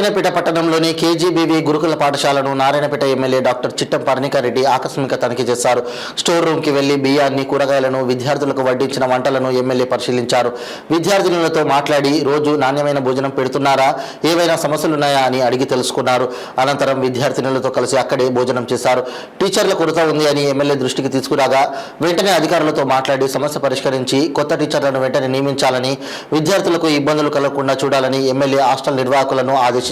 నారాయణపేట పట్టణంలోని కేజీబీవీ గురుకుల పాఠశాలను నారాయణపేట ఎమ్మెల్యే డాక్టర్ చిట్టం పర్ణికారెడ్డి ఆకస్మిక తనిఖీ చేశారు. స్టోర్ రూమ్కి వెళ్లి బియ్యాన్ని, కూరగాయలను, విద్యార్థులకు వడ్డించిన వంటలను ఎమ్మెల్యే పరిశీలించారు. విద్యార్థినులతో మాట్లాడి రోజు నాణ్యమైన భోజనం పెడుతున్నారా, ఏవైనా సమస్యలున్నాయా అని అడిగి తెలుసుకున్నారు. అనంతరం విద్యార్థినులతో కలిసి అక్కడే భోజనం చేశారు. టీచర్ల కొరత ఉంది అని ఎమ్మెల్యే దృష్టికి తీసుకురాగా వెంటనే అధికారులతో మాట్లాడి సమస్య పరిష్కరించి కొత్త టీచర్లను వెంటనే నియమించాలని, విద్యార్థులకు ఇబ్బందులు కలగకుండా చూడాలని ఎమ్మెల్యే హాస్టల్ నిర్వాహకులను ఆదేశించారు.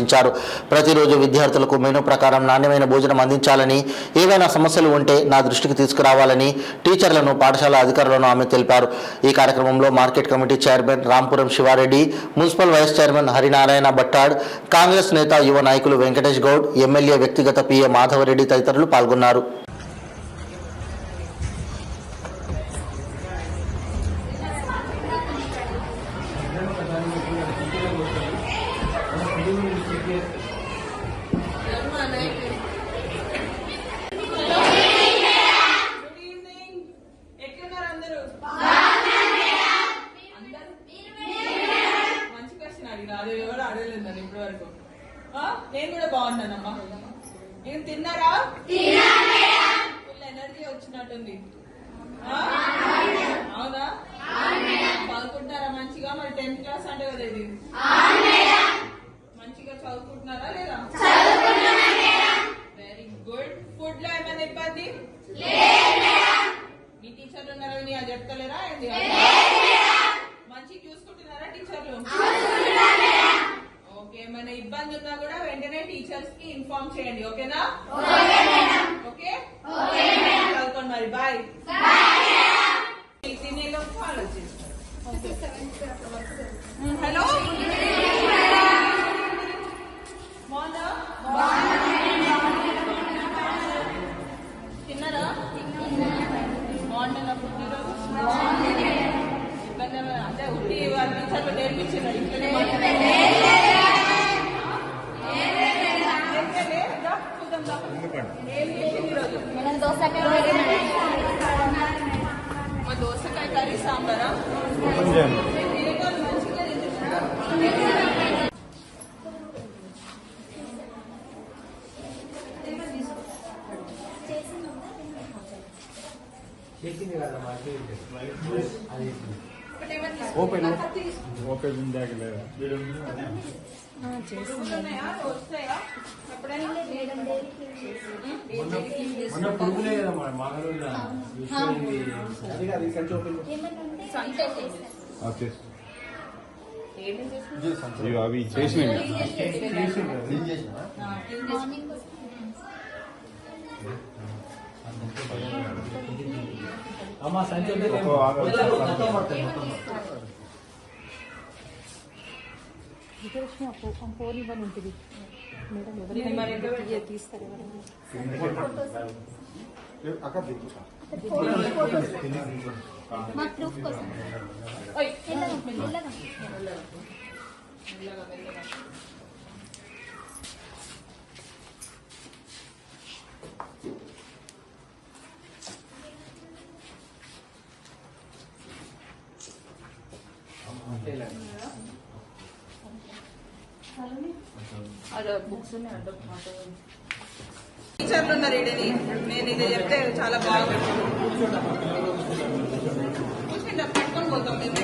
ప్రతిరోజు విద్యార్థులకు మెనూ ప్రకారం నాణ్యమైన భోజనం అందించాలని, ఏవైనా సమస్యలు ఉంటే నా దృష్టికి తీసుకురావాలని టీచర్లను, పాఠశాల అధికారులను ఆమె తెలిపారు. ఈ కార్యక్రమంలో market committee chairman Rampuram Sivareddy, municipal vice chairman Harinarayana Bhattad, Congress నేత యువ నాయకులు వెంకటేష్ గౌడ్, ఎమ్మెల్యే వ్యక్తిగత పిఏ మాధవరెడ్డి తదితరులు పాల్గొన్నారు. నేను కూడా బాగున్నానమ్మా. నేను తిన్నారా? ఫుల్ ఎనర్జీ వచ్చినట్టుంది. అవునా? చదువుకుంటున్నారా మంచిగా? మరి 10th క్లాస్ అంటే కదా ఇది. మంచిగా చదువుకుంటున్నారా లేదా? Very good. ఫుడ్ లో ఏమైనా ఇబ్బంది? మీ టీచర్లు ఉన్నారా? నీ అది చెప్తలేరా? మంచిగా చూసుకుంటున్నారా టీచర్లు? ఓకే, ఏమైనా ఇబ్బంది ఉన్నా కూడా వెంటనే టీచర్స్ కి ఇన్ఫార్మ్ చేయండి. ఓకేనా? ఓకే, చదువుకోండి మరి. బాయ్. తినేలో ఫాలో చేస్తాను. హలో, తిన్నారా? బాగుంటుందా ఫుడ్ ఈరోజు? ఇబ్బంది అంటే ఉట్టి వాళ్ళ టీచర్లు నేర్పించారు ఇంట్లోనే దోసకాయ కర్రీ, సాంబారా? అవి చేసిన అమ్మా సంచి ఫోన్ ఇవ్వని ఉంటుంది మేడం. ఎవరైనా తీస్తారు మా ప్రూఫ్ కోసం. టీచర్లు ఉన్నారు ఇడని. నేను ఇది చెప్తే చాలా బాగా కూర్చుంటే పట్టుకొని పోతాం. మీరు